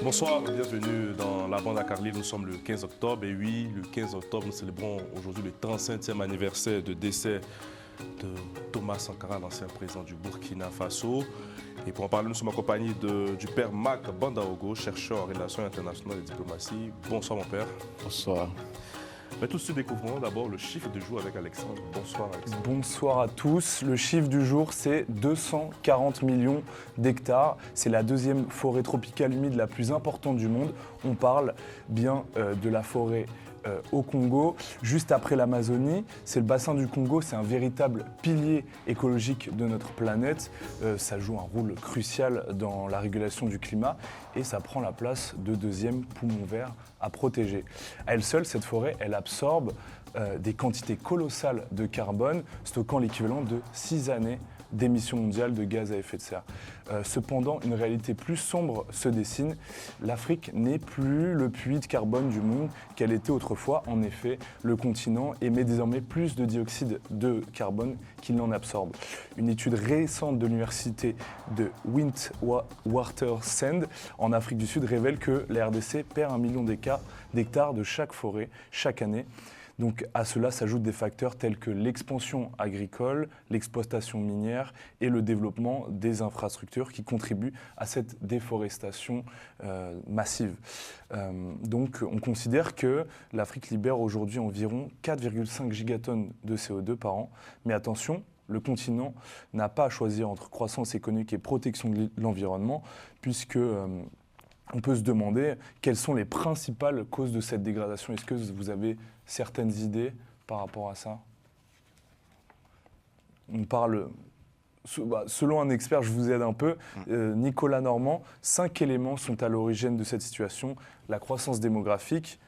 Bonsoir, bienvenue dans la bande à Carlyle. Nous sommes le 15 octobre et oui, le 15 octobre, nous célébrons aujourd'hui le 35e anniversaire de décès de Thomas Sankara, l'ancien président du Burkina Faso. Et pour en parler, nous sommes accompagnés du père Mac Bandaogo, chercheur en relations internationales et diplomatie. Bonsoir mon père. Bonsoir. Mais tout de suite, découvrons d'abord le chiffre du jour avec Alexandre. Bonsoir Alexandre. Bonsoir à tous. Le chiffre du jour, c'est 240 millions d'hectares. C'est la deuxième forêt tropicale humide la plus importante du monde. On parle bien de la forêt au Congo, juste après l'Amazonie. C'est le bassin du Congo, c'est un véritable pilier écologique de notre planète. Ça joue un rôle crucial dans la régulation du climat et ça prend la place de deuxième poumon vert à protéger. À elle seule, cette forêt, elle absorbe des quantités colossales de carbone, stockant l'équivalent de 6 années d'émissions mondiales de gaz à effet de serre. Cependant, une réalité plus sombre se dessine. L'Afrique n'est plus le puits de carbone du monde qu'elle était autrefois. En effet, le continent émet désormais plus de dioxyde de carbone qu'il n'en absorbe. Une étude récente de l'université de Witwatersrand en Afrique du Sud révèle que la RDC perd 1 million d'hectares de chaque forêt chaque année. Donc à cela s'ajoutent des facteurs tels que l'expansion agricole, l'exploitation minière et le développement des infrastructures qui contribuent à cette déforestation massive. Donc on considère que l'Afrique libère aujourd'hui environ 4,5 gigatonnes de CO2 par an. Mais attention, le continent n'a pas à choisir entre croissance économique et protection de l'environnement puisque on peut se demander quelles sont les principales causes de cette dégradation. Est-ce que vous avez certaines idées par rapport à ça? On parle, selon un expert, je vous aide un peu, Nicolas Normand, 5 éléments sont à l'origine de cette situation. La croissance démographique,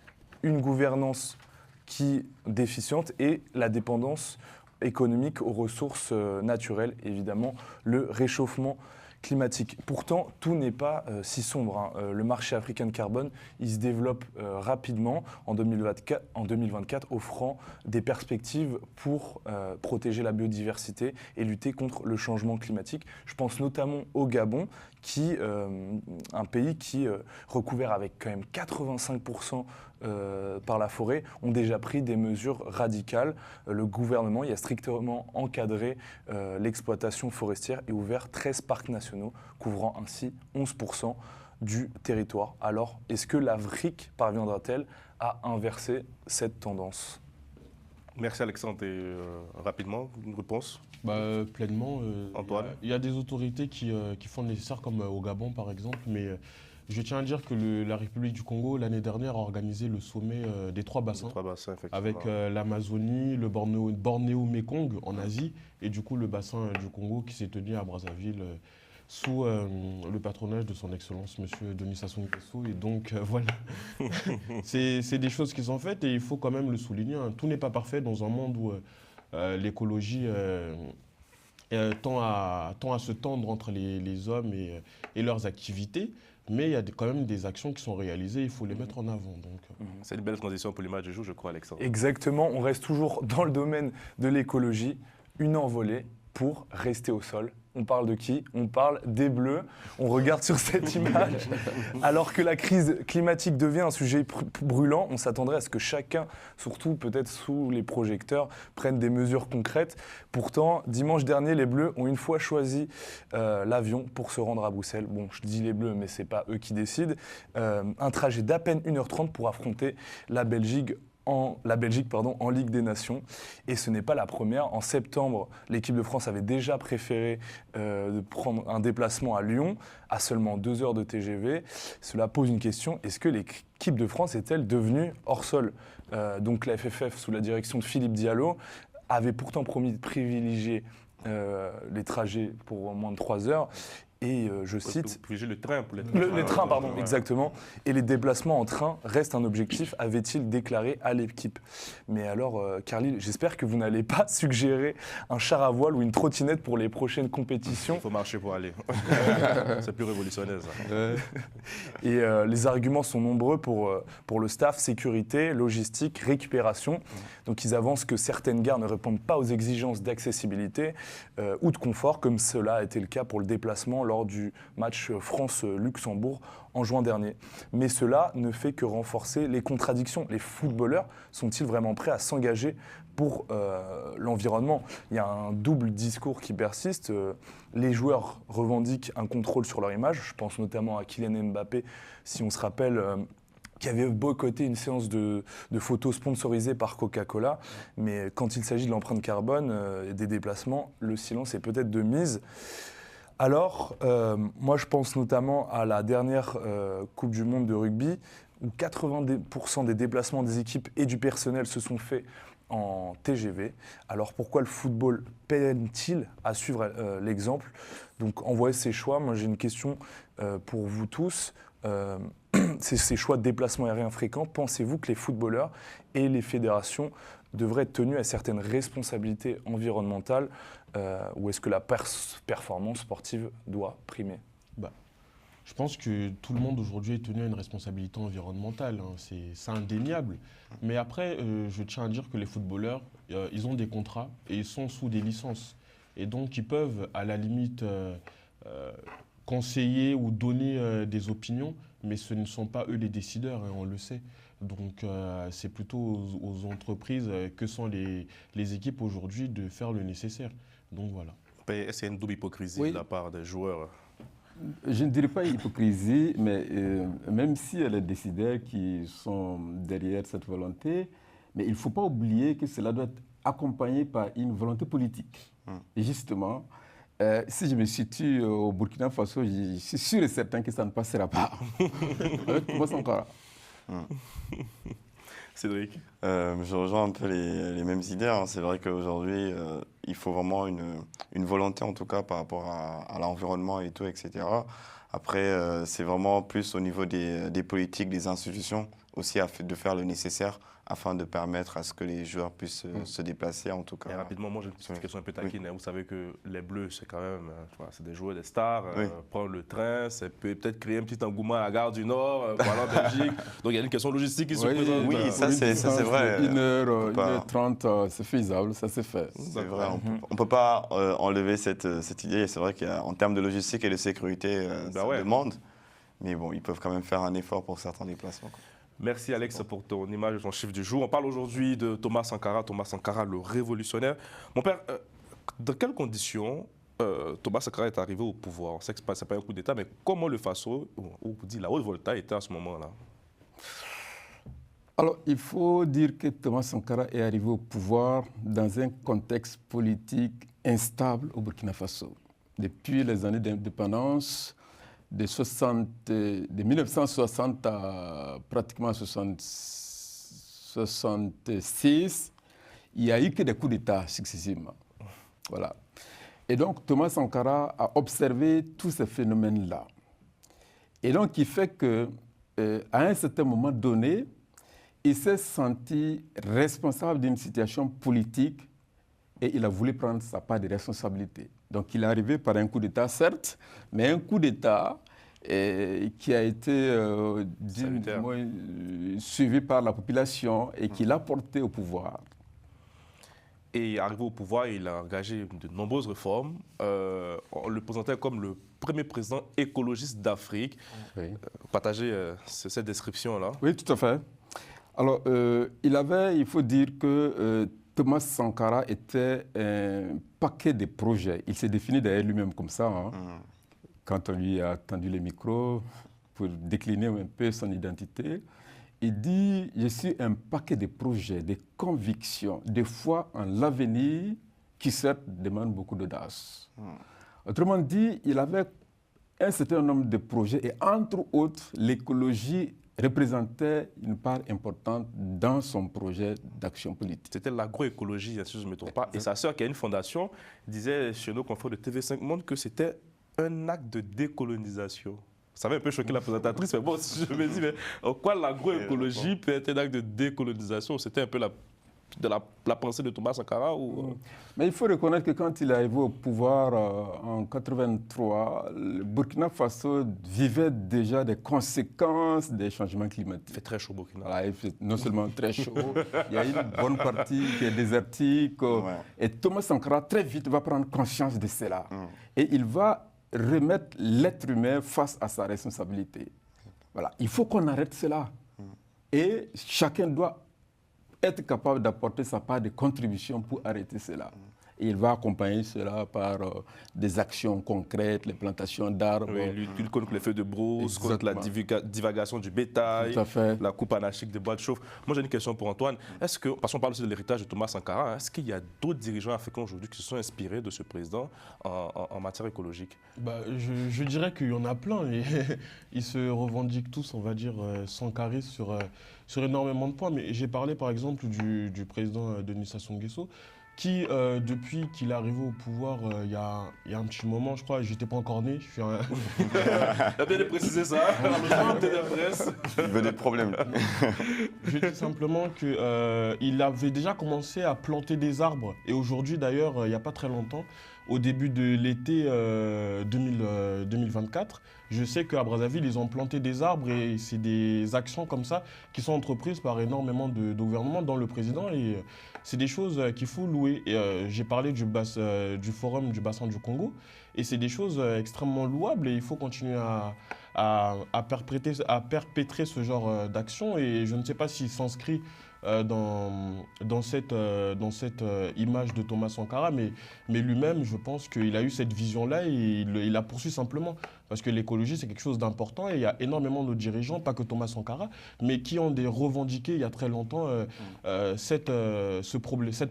une gouvernance qui est déficiente et la dépendance économique aux ressources naturelles, évidemment le réchauffement climatique. Pourtant, tout n'est pas si sombre. Le marché africain de carbone, il se développe rapidement en 2024, offrant des perspectives pour protéger la biodiversité et lutter contre le changement climatique. Je pense notamment au Gabon, un pays qui, recouvert avec quand même 85% par la forêt, ont déjà pris des mesures radicales. Le gouvernement y a strictement encadré l'exploitation forestière et ouvert 13 parcs nationaux, couvrant ainsi 11% du territoire. Alors, est-ce que l'Afrique parviendra-t-elle à inverser cette tendance ? Merci Alexandre. Et rapidement, une réponse? Pleinement. Antoine? Il y a des autorités qui font le nécessaire, comme au Gabon par exemple, mais je tiens à dire que la République du Congo, l'année dernière, a organisé le sommet des 3 bassins, avec l'Amazonie, le Bornéo-Mékong en Asie, et du coup le bassin du Congo qui s'est tenu à Brazzaville sous le patronage de son Excellence, M. Denis Sassou Nguesso. Et donc, voilà, c'est des choses qui sont faites et il faut quand même le souligner. Tout n'est pas parfait dans un monde où l'écologie tend à se tendre entre les hommes et leurs activités. Mais il y a quand même des actions qui sont réalisées, il faut les mettre en avant. C'est une belle transition pour l'image du jour, je crois, Alexandre. Exactement, on reste toujours dans le domaine de l'écologie. Une envolée pour rester au sol. On parle de qui? On parle des Bleus. On regarde sur cette image. Alors que la crise climatique devient un sujet brûlant, on s'attendrait à ce que chacun, surtout peut-être sous les projecteurs, prenne des mesures concrètes. Pourtant, dimanche dernier, les Bleus ont une fois choisi l'avion pour se rendre à Bruxelles. Bon, je dis les Bleus, mais ce n'est pas eux qui décident. Un trajet d'à peine 1h30 pour affronter la Belgique en Ligue des Nations. Et ce n'est pas la première. En septembre, l'équipe de France avait déjà préféré de prendre un déplacement à Lyon, à seulement 2 heures de TGV. Cela pose une question, est-ce que l'équipe de France est-elle devenue hors sol? Donc la FFF, sous la direction de Philippe Diallo, avait pourtant promis de privilégier les trajets pour moins de 3 heures. Et je cite... Le train pour les trains, pardon, ouais. Exactement. Et les déplacements en train restent un objectif, avait-il déclaré à l'équipe. Mais alors, Carlyle, j'espère que vous n'allez pas suggérer un char à voile ou une trottinette pour les prochaines compétitions. Il faut marcher pour aller. C'est plus révolutionnaire, ça. Et les arguments sont nombreux pour le staff, sécurité, logistique, récupération. Donc ils avancent que certaines gares ne répondent pas aux exigences d'accessibilité ou de confort, comme cela a été le cas pour le déplacement lors du match France-Luxembourg en juin dernier. Mais cela ne fait que renforcer les contradictions. Les footballeurs sont-ils vraiment prêts à s'engager pour l'environnement? Il y a un double discours qui persiste. Les joueurs revendiquent un contrôle sur leur image. Je pense notamment à Kylian Mbappé, si on se rappelle, qui avait boycotté une séance de photos sponsorisée par Coca-Cola. Mais quand il s'agit de l'empreinte carbone et des déplacements, le silence est peut-être de mise. Alors, moi je pense notamment à la dernière Coupe du Monde de rugby, où 80% des déplacements des équipes et du personnel se sont faits en TGV. Alors pourquoi le football peine-t-il à suivre l'exemple? Donc en voyant ces choix, moi j'ai une question pour vous tous. Ces choix de déplacement aérien fréquents, pensez-vous que les footballeurs et les fédérations devraient être tenus à certaines responsabilités environnementales ou est-ce que la performance sportive doit primer? Je pense que tout le monde aujourd'hui est tenu à une responsabilité environnementale, hein. C'est indéniable. Mais après, je tiens à dire que les footballeurs, ils ont des contrats et ils sont sous des licences. Et donc, ils peuvent, à la limite, conseiller ou donner des opinions, mais ce ne sont pas eux les décideurs, hein, on le sait. Donc, c'est plutôt aux entreprises que sont les équipes aujourd'hui de faire le nécessaire. Donc, voilà. Est-ce qu'il y a une double hypocrisie de la part des joueurs? Je ne dirais pas hypocrisie, mais même s'il y a les décideurs qui sont derrière cette volonté, mais il ne faut pas oublier que cela doit être accompagné par une volonté politique. Et justement, si je me situe au Burkina Faso, je suis sûr et certain que ça ne passera pas. Avec Thomas Sankara. Cédric? Je rejoins un peu les mêmes idées. Hein. C'est vrai qu'aujourd'hui, il faut vraiment une volonté, en tout cas, par rapport à l'environnement et tout, etc. Après, c'est vraiment plus au niveau des politiques, des institutions, aussi de faire le nécessaire afin de permettre à ce que les joueurs puissent se déplacer, en tout cas. Et rapidement, moi j'ai une petite question un peu taquine. Oui. Vous savez que les Bleus, c'est quand même, c'est des joueurs, des stars. Oui. Prendre le train, ça peut peut-être créer un petit engouement à la gare du Nord, pour aller en Belgique. Donc il y a une question logistique qui se présente. Oui, ça c'est vrai. 1h30, c'est faisable, ça s'est fait. C'est vrai, on ne peut pas enlever cette idée. C'est vrai qu'en termes de logistique et de sécurité, ça demande. Mais bon, ils peuvent quand même faire un effort pour certains déplacements. Merci Alex pour ton image et ton chiffre du jour. On parle aujourd'hui de Thomas Sankara, le révolutionnaire. Mon père, dans quelles conditions Thomas Sankara est arrivé au pouvoir? On sait que ce n'est pas un coup d'État, mais comment le Faso, ou vous dit la Haute-Volta, était à ce moment-là? Alors, il faut dire que Thomas Sankara est arrivé au pouvoir dans un contexte politique instable au Burkina Faso. Depuis les années d'indépendance, de 1960 à pratiquement 1966, il n'y a eu que des coups d'État successivement. Voilà. Et donc, Thomas Sankara a observé tous ces phénomènes-là. Et donc, il fait qu'à un certain moment donné, il s'est senti responsable d'une situation politique et il a voulu prendre sa part de responsabilité. Donc, il est arrivé par un coup d'État, certes, mais un coup d'État qui a été suivi par la population et qui l'a porté au pouvoir. Et arrivé au pouvoir, il a engagé de nombreuses réformes. On le présentait comme le premier président écologiste d'Afrique. Oui. Partagez cette description-là. Oui, tout à fait. Alors, il faut dire que Thomas Sankara était un paquet de projets. Il s'est défini d'ailleurs lui-même comme ça, hein, quand on lui a tendu les micros pour décliner un peu son identité. Il dit « Je suis un paquet de projets, de convictions, de foi en l'avenir qui certes demande beaucoup d'audace. » Autrement dit, il avait un certain nombre de projets et entre autres, l'écologie représentait une part importante dans son projet d'action politique. C'était l'agroécologie, si je ne me trompe pas. Et sa sœur, qui a une fondation, disait chez nos confrères de TV5 Monde que c'était un acte de décolonisation. Ça avait un peu choqué la présentatrice, mais bon, je me dis, mais en quoi l'agroécologie peut être un acte de décolonisation? C'était un peu la pensée de Thomas Sankara ou... Mais il faut reconnaître que quand il est arrivé au pouvoir en 1983, le Burkina Faso vivait déjà des conséquences des changements climatiques. Il fait très chaud au Burkina. Voilà, il fait non seulement très chaud, il y a une bonne partie qui est désertique. Et Thomas Sankara, très vite, va prendre conscience de cela. Et il va remettre l'être humain face à sa responsabilité. Voilà. Il faut qu'on arrête cela. Et chacun doit être capable d'apporter sa part de contribution pour arrêter cela. Et il va accompagner cela par des actions concrètes, les plantations d'arbres. Oui, lutte contre les feux de brousse, contre la divagation du bétail, la coupe anarchique des bois de chauffe. Moi, j'ai une question pour Antoine. Est-ce que, parce qu'on parle aussi de l'héritage de Thomas Sankara, est-ce qu'il y a d'autres dirigeants africains aujourd'hui qui se sont inspirés de ce président en matière écologique? Je dirais qu'il y en a plein. Et ils se revendiquent tous, on va dire, sankaristes sur énormément de points. Mais j'ai parlé, par exemple, du président Denis Sassou Nguesso, qui, depuis qu'il est arrivé au pouvoir, il y a un petit moment, je crois, j'étais pas encore né. Il a bien précisé ça. Il veut des problèmes. Je dis simplement qu'il avait déjà commencé à planter des arbres. Et aujourd'hui, d'ailleurs, il n'y a pas très longtemps, au début de l'été 2024, je sais qu'à Brazzaville, ils ont planté des arbres et c'est des actions comme ça qui sont entreprises par énormément de gouvernements, dont le président. Et c'est des choses qu'il faut louer. J'ai parlé du forum du bassin du Congo et c'est des choses extrêmement louables et il faut continuer à perpétrer ce genre d'action. Et je ne sais pas s'il s'inscrit dans cette image de Thomas Sankara, mais lui-même, je pense qu'il a eu cette vision-là et il la poursuit simplement. Parce que l'écologie, c'est quelque chose d'important et il y a énormément de dirigeants, pas que Thomas Sankara, mais qui ont revendiqué il y a très longtemps cette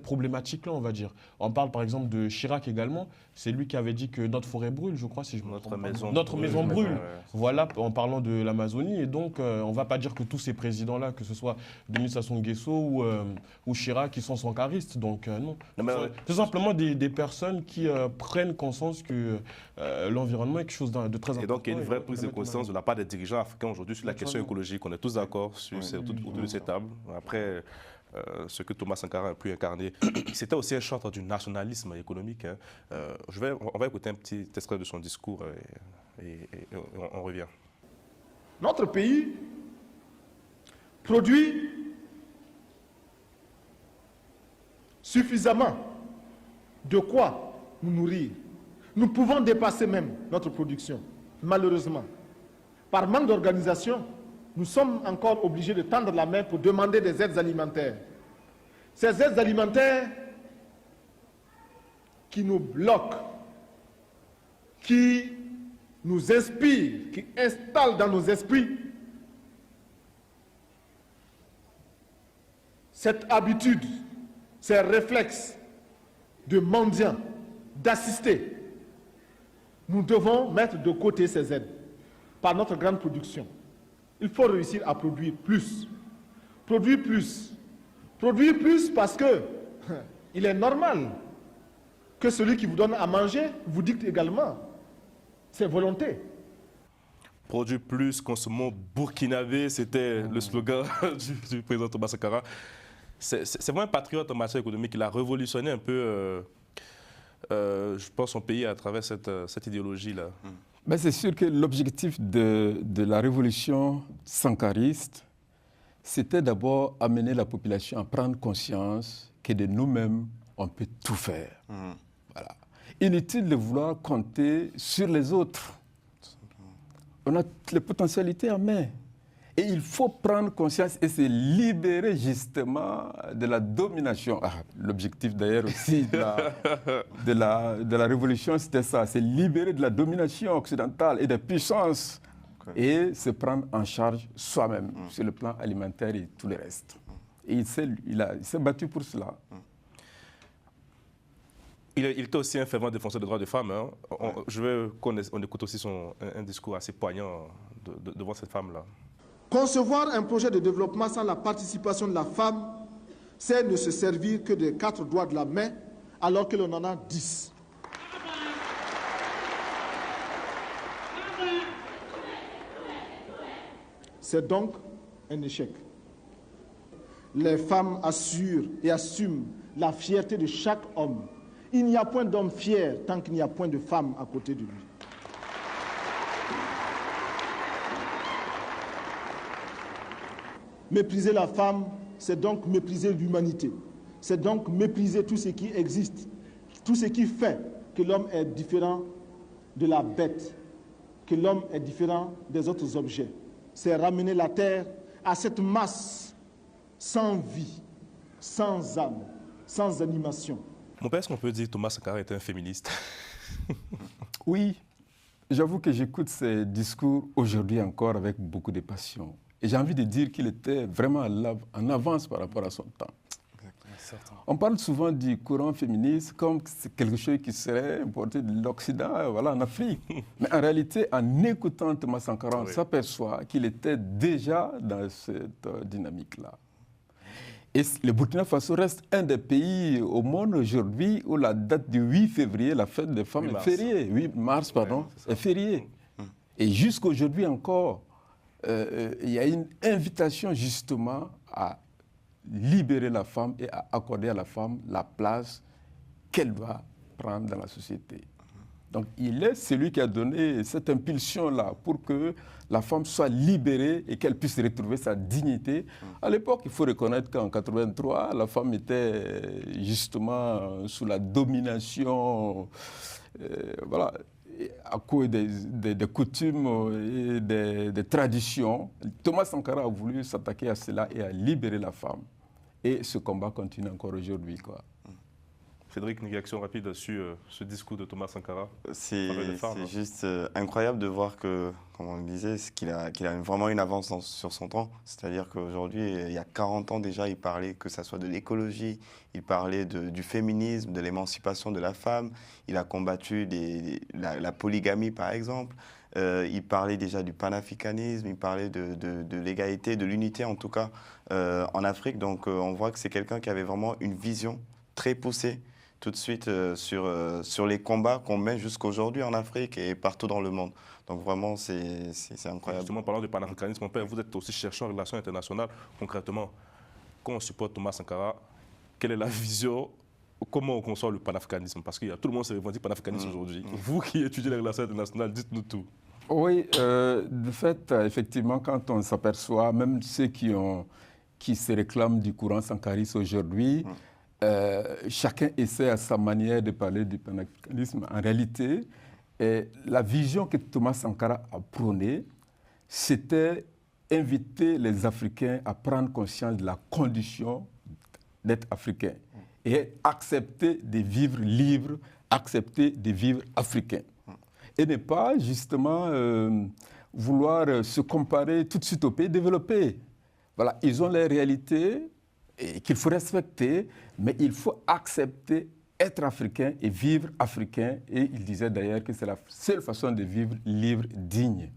problématique-là, on va dire. On parle par exemple de Chirac également. C'est lui qui avait dit que notre forêt brûle, je crois, si je me trompe pas. Notre maison brûle. Ouais. Voilà, en parlant de l'Amazonie. Et donc, on ne va pas dire que tous ces présidents-là, que ce soit Denis Sassou Nguesso ou Chirac, qui sont sankaristes. Donc, non. C'est simplement des personnes qui prennent conscience que l'environnement est quelque chose de très important. Et donc, il y a une vraie prise de conscience de la part des dirigeants africains aujourd'hui sur la question écologique. On est tous d'accord autour de cette table. Après, ce que Thomas Sankara a pu incarner, c'était aussi un chanteur du nationalisme économique. Hein. On va écouter un petit extrait de son discours et on revient. Notre pays produit suffisamment de quoi nous nourrir. Nous pouvons dépasser même notre production. Malheureusement, par manque d'organisation, nous sommes encore obligés de tendre la main pour demander des aides alimentaires. Ces aides alimentaires qui nous bloquent, qui nous inspirent, qui installent dans nos esprits cette habitude, ces réflexes de mendiants, d'assister. Nous devons mettre de côté ces aides par notre grande production. Il faut réussir à produire plus. Produire plus. Produire plus parce que il est normal que celui qui vous donne à manger vous dicte également ses volontés. Produire plus, consommons burkinabé, c'était le slogan du président Thomas Sankara. C'est vraiment un patriote en matière économique. Il a révolutionné un peu, je pense, son pays à travers cette idéologie-là. Ben c'est sûr que l'objectif de la révolution sankariste, c'était d'abord amener la population à prendre conscience que de nous-mêmes, on peut tout faire. Voilà. Inutile de vouloir compter sur les autres. On a les potentialités en main. Et il faut prendre conscience et se libérer justement de la domination. L'objectif d'ailleurs aussi de la révolution, c'était ça, c'est libérer de la domination occidentale et des puissances et se prendre en charge soi-même sur le plan alimentaire et tout le reste. Et il s'est battu pour cela. Il était aussi un fervent défenseur des droits des femmes. Hein. Je veux qu'on écoute aussi un discours assez poignant devant cette femme-là. Concevoir un projet de développement sans la participation de la femme, c'est ne se servir que des 4 doigts de la main, alors que l'on en a 10. C'est donc un échec. Les femmes assurent et assument la fierté de chaque homme. Il n'y a point d'homme fier tant qu'il n'y a point de femme à côté de lui. Mépriser la femme, c'est donc mépriser l'humanité. C'est donc mépriser tout ce qui existe, tout ce qui fait que l'homme est différent de la bête que l'homme est différent des autres objets. C'est ramener la terre à cette masse sans vie, sans âme, sans animation. Mon père, est-ce qu'on peut dire que Thomas Sankara est un féministe? Oui, j'avoue que j'écoute ces discours aujourd'hui encore avec beaucoup de passion. Et j'ai envie de dire qu'il était vraiment en avance par rapport à son temps. On parle souvent du courant féministe comme c'est quelque chose qui serait importé de l'Occident, voilà, en Afrique. Mais en réalité, en écoutant Thomas Sankara, on s'aperçoit qu'il était déjà dans cette dynamique-là. Et le Burkina Faso reste un des pays au monde aujourd'hui où la date du 8 février, la fête des femmes, est fériée. 8 mars, pardon, est fériée. Et jusqu'à aujourd'hui encore, il y a une invitation justement à libérer la femme et à accorder à la femme la place qu'elle doit prendre dans la société. Donc il est celui qui a donné cette impulsion-là pour que la femme soit libérée et qu'elle puisse retrouver sa dignité. À l'époque, il faut reconnaître qu'en 1983, la femme était justement sous la domination, voilà, à cause des coutumes et des traditions. Thomas Sankara a voulu s'attaquer à cela et à libérer la femme. Et ce combat continue encore aujourd'hui, quoi. Cédric, une réaction rapide sur ce discours de Thomas Sankara? C'est juste incroyable de voir que, comme on le disait, qu'il a vraiment une avance sur son temps. C'est-à-dire qu'aujourd'hui, il y a 40 ans déjà, il parlait que ce soit de l'écologie, il parlait du féminisme, de l'émancipation de la femme, il a combattu la polygamie par exemple, il parlait déjà du panafricanisme, il parlait de l'égalité, de l'unité en tout cas en Afrique. Donc on voit que c'est quelqu'un qui avait vraiment une vision très poussée tout de suite sur les combats qu'on mène jusqu'aujourd'hui en Afrique et partout dans le monde. Donc vraiment, c'est incroyable. Justement, parlant de panafricanisme, mon père, vous êtes aussi chercheur en relations internationales. Concrètement, quand on supporte Thomas Sankara, quelle est la vision? Comment on conçoit le panafricanisme? Parce que tout le monde se revendique panafricaniste aujourd'hui. Vous qui étudiez les relations internationales, dites-nous tout. Oui, de fait, effectivement, quand on s'aperçoit, même ceux qui se réclament du courant sankariste aujourd'hui, chacun essaie à sa manière de parler du panafricanisme. En réalité, la vision que Thomas Sankara a prônée, c'était inviter les Africains à prendre conscience de la condition d'être africain et accepter de vivre libre, accepter de vivre africain. Et ne pas justement vouloir se comparer tout de suite aux pays développés. Voilà, ils ont les réalités et qu'il faut respecter, mais il faut accepter être africain et vivre africain. Et il disait d'ailleurs que c'est la seule façon de vivre libre, digne.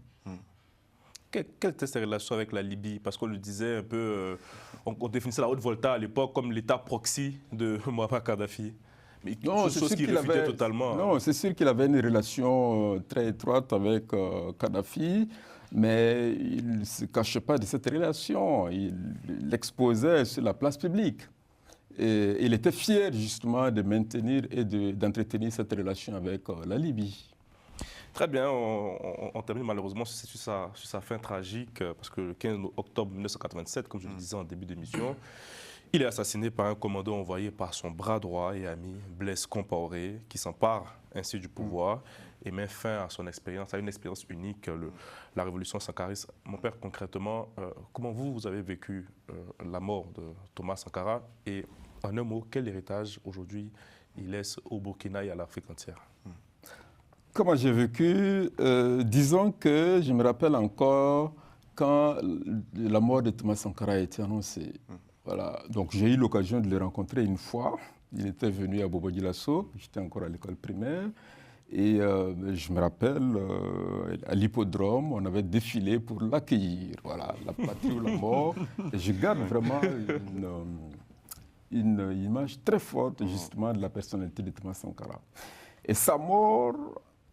Quelle était ses relations avec la Libye? Parce qu'on le disait un peu, on définissait la Haute-Volta à l'époque comme l'État proxy de Muammar Kadhafi. Mais non, c'est sûr qu'il avait totalement. Non, c'est sûr qu'il avait une relation très étroite avec Kadhafi, mais il ne se cachait pas de cette relation. Il l'exposait sur la place publique. Et il était fier justement de maintenir et d'entretenir cette relation avec la Libye. Très bien, on termine malheureusement sur sa fin tragique, parce que le 15 octobre 1987, comme je le disais en début d'émission, il est assassiné par un commando envoyé par son bras droit et ami Blaise Compaoré, qui s'empare ainsi du pouvoir et met fin à son expérience, à une expérience unique, la révolution sankariste. Mon père, concrètement, comment vous avez vécu la mort de Thomas Sankara et en un mot, quel héritage aujourd'hui il laisse au Burkina et à l'Afrique entière? Comment j'ai vécu? Disons que je me rappelle encore quand la mort de Thomas Sankara a été annoncée. Voilà. Donc j'ai eu l'occasion de le rencontrer une fois. Il était venu à Bobo-Dioulasso, j'étais encore à l'école primaire. Et je me rappelle, à l'hippodrome, on avait défilé pour l'accueillir. Voilà, la patrie ou la mort. Et je garde vraiment une image très forte justement de la personnalité de Thomas Sankara. Et sa mort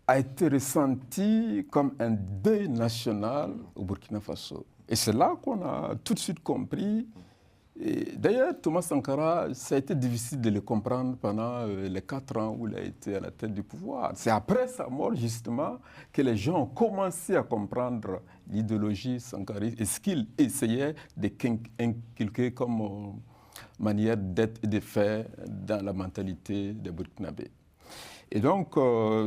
a été ressentie comme un deuil national au Burkina Faso. Et c'est là qu'on a tout de suite compris. D'ailleurs, Thomas Sankara, ça a été difficile de le comprendre pendant les 4 ans où il a été à la tête du pouvoir. C'est après sa mort, justement, que les gens ont commencé à comprendre l'idéologie sankariste et ce qu'il essayait d'inculquer comme manière d'être et de faire dans la mentalité des Burkinabés. Et donc,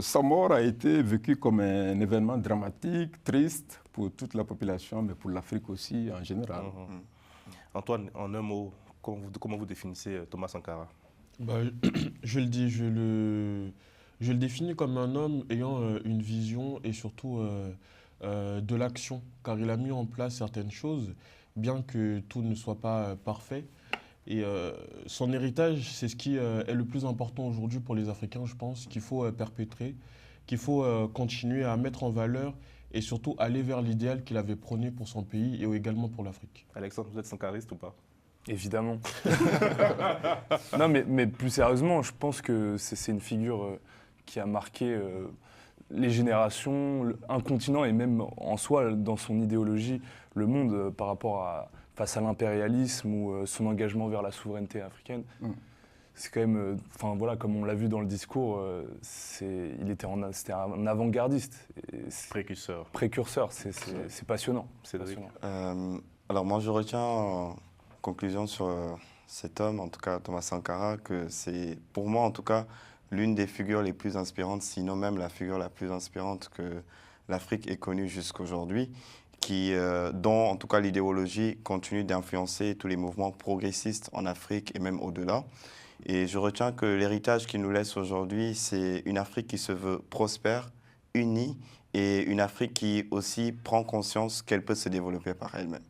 sa mort a été vécue comme un événement dramatique, triste pour toute la population, mais pour l'Afrique aussi en général. Antoine, en un mot, comment vous définissez Thomas Sankara? Je le définis comme un homme ayant une vision et surtout de l'action, car il a mis en place certaines choses, bien que tout ne soit pas parfait. Et son héritage, c'est ce qui est le plus important aujourd'hui pour les Africains, je pense, qu'il faut perpétrer, qu'il faut continuer à mettre en valeur et surtout aller vers l'idéal qu'il avait prôné pour son pays et également pour l'Afrique. Alexandre, vous êtes sankariste ou pas? Évidemment. Non, mais plus sérieusement, je pense que c'est une figure qui a marqué les générations, un continent et même en soi, dans son idéologie, le monde par rapport face à l'impérialisme ou son engagement vers la souveraineté africaine. C'est quand même, voilà, comme on l'a vu dans le discours, c'était un avant-gardiste. Précurseur, c'est passionnant. Cédric. Alors moi je retiens en conclusion sur cet homme, en tout cas Thomas Sankara, que c'est pour moi en tout cas l'une des figures les plus inspirantes, sinon même la figure la plus inspirante que l'Afrique ait connue jusqu'aujourd'hui, dont en tout cas l'idéologie continue d'influencer tous les mouvements progressistes en Afrique et même au-delà. Et je retiens que l'héritage qu'il nous laisse aujourd'hui, c'est une Afrique qui se veut prospère, unie, et une Afrique qui aussi prend conscience qu'elle peut se développer par elle-même.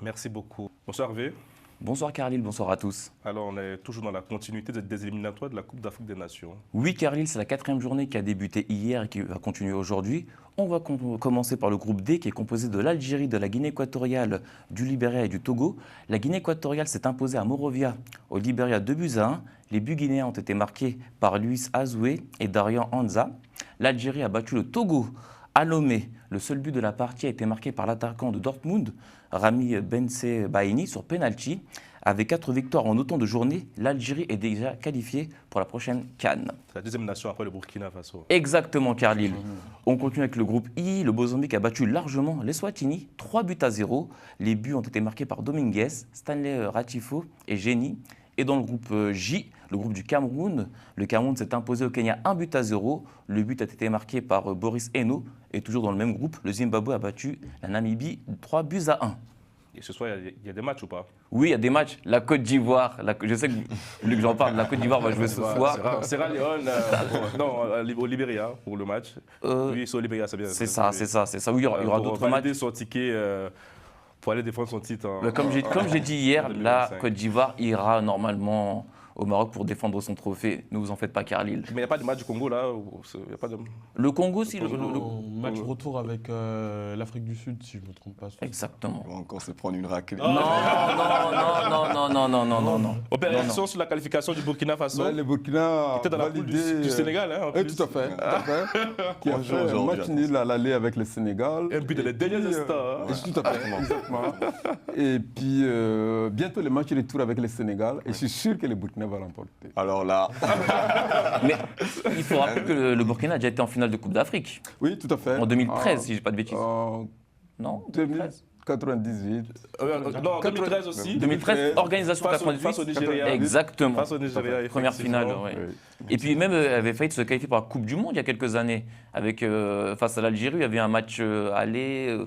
Merci beaucoup. Bonsoir Hervé. Bonsoir Carlyle, bonsoir à tous. Alors on est toujours dans la continuité des éliminatoires de la Coupe d'Afrique des Nations. Oui Carlyle, c'est la 4e journée qui a débuté hier et qui va continuer aujourd'hui. On va commencer par le groupe D qui est composé de l'Algérie, de la Guinée équatoriale, du Libéria et du Togo. La Guinée équatoriale s'est imposée à Monrovia au Libéria 2-1. Les buts guinéens ont été marqués par Luis Azoué et Darian Anza. L'Algérie a battu le Togo à Lomé. Le seul but de la partie a été marqué par l'attaquant de Dortmund, Rami Bensebaini, sur penalty. Avec 4 victoires en autant de journées, l'Algérie est déjà qualifiée pour la prochaine CAN. C'est la deuxième nation après le Burkina Faso. Exactement, Carlyle. On continue avec le groupe I. Le Mozambique a battu largement l'Eswatini, 3-0. Les buts ont été marqués par Dominguez, Stanley Ratifo et Génie. Et dans le groupe J, le groupe du Cameroun, le Cameroun s'est imposé au Kenya 1-0. Le but a été marqué par Boris Eno. Et toujours dans le même groupe, le Zimbabwe a battu la Namibie 3-1. Et ce soir, il y a des matchs ou pas? Oui, il y a des matchs. La Côte d'Ivoire, je sais que vous voulez que j'en parle, la Côte d'Ivoire va jouer ce soir. Sierra Leone, au Libéria pour le match. Oui, c'est au Libéria, c'est bien. C'est ça. Oui, il y aura d'autres matchs. Son ticket pour aller défendre son titre. Comme j'ai dit hier, la Côte d'Ivoire ira normalement au Maroc pour défendre son trophée. Ne vous en faites pas, Carlyle. Mais il n'y a pas de match du Congo là y a pas de... Le Congo, si. Le match retour avec l'Afrique du Sud, si je ne me trompe pas. Exactement. On va encore se prendre une raclée. Non. Opération sur la qualification du Burkina Faso. Le Burkina qui était dans la poule du Sénégal. Hein, en plus. Tout à fait. Qui a fait un match nul à l'aller avec le Sénégal. Un but dans les derniers instants. Tout à fait. Exactement. Et puis, bientôt le match retour avec le Sénégal. Et je suis sûr que le Burkina va l'emporter. Alors là... Mais il faut rappeler que le Burkina a déjà été en finale de Coupe d'Afrique. Oui, tout à fait. En 2013, si je ne dis pas de bêtises. Non, 2098. Non, 2013 aussi. 2013, organisation 98. Face au Nigeria. Exactement. Face au Nigeria, première finale, oui. Et puis même, elle avait failli se qualifier pour la Coupe du Monde il y a quelques années. Face à l'Algérie, il y avait un match aller...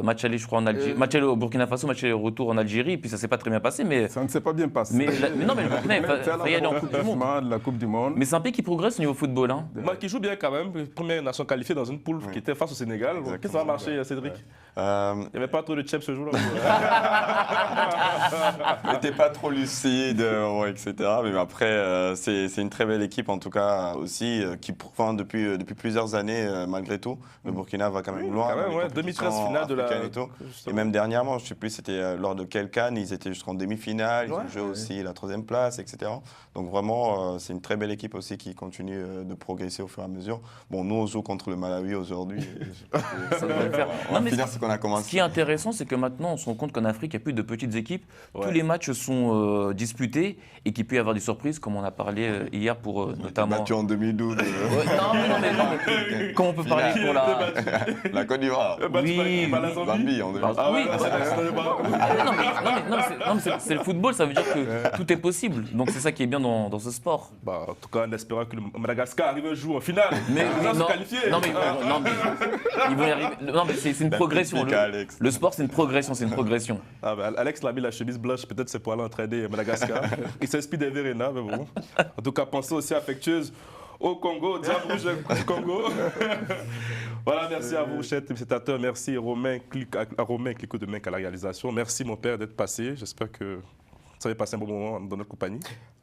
match aller, je crois, en Algérie. Match aller au Burkina Faso, match aller retour en Algérie, puis ça ne s'est pas très bien passé. Mais... Ça ne s'est pas bien passé. Mais non, mais le Burkina, il fallait aller en Coupe du Monde. La Coupe du Monde. Mais c'est un pays qui progresse au niveau football. Hein. Qui joue bien quand même. Première nation qualifiée dans une poule qui était face au Sénégal. Qu'est-ce que ça va marcher, Cédric? Il n'y avait pas trop de chefs ce jour-là. Il n'était pas trop lucide, etc. Mais après, c'est une très belle équipe, en tout cas, aussi, qui, depuis plusieurs années, malgré tout, le Burkina va quand même loin. Quand même, 2013 finale de la... Et même dernièrement, je ne sais plus c'était lors de quelle CAN, ils étaient jusqu'en demi-finale, ils ont joué aussi la 3e place, etc. Donc vraiment, c'est une très belle équipe aussi qui continue de progresser au fur et à mesure. Bon, nous, on joue contre le Malawi aujourd'hui. Ça devrait le faire. On va finir ce qu'on a commencé. Ce qui est intéressant, c'est que maintenant, on se rend compte qu'en Afrique, il n'y a plus de petites équipes. Tous les matchs sont disputés et qu'il peut y avoir des surprises, comme on a parlé hier pour notamment... Battu en 2012. Non, mais comment on peut parler pour la Côte d'Ivoire. Oui, pas la Zambie. Zambie, en 2003. Ah oui, c'est le football, ça veut dire que tout est possible. Donc c'est ça qui est bien dans ce sport. Bah, en tout cas, en espérant que le Madagascar arrive un jour en finale. Mais se qualifier. Non, mais ils vont y arriver. Non, mais c'est une progression. Le sport, c'est une progression, Ah, bah, Alex l'a mis la chemise blanche, peut-être c'est pour aller entraîner Madagascar. Il s'inspire des Verena, mais bon. En tout cas, pensée aussi affectueuse au Congo, au diable rouge du Congo. Voilà, merci à vous, chers téléspectateurs. Merci à Romain Clicquot de Menc à la réalisation. Merci, mon père, d'être passé. J'espère que vous avez passé un bon moment dans notre compagnie.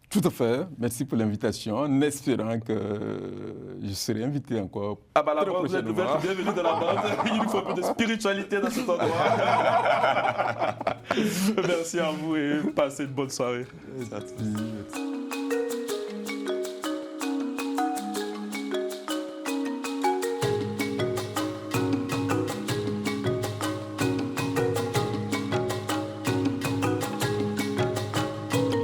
Tout à fait. Merci pour l'invitation, en espérant que je serai invité encore. Ah bah la bande, vous êtes bienvenue dans la bande. Il nous faut un peu de spiritualité dans cet endroit. Merci à vous et passez une bonne soirée. Merci.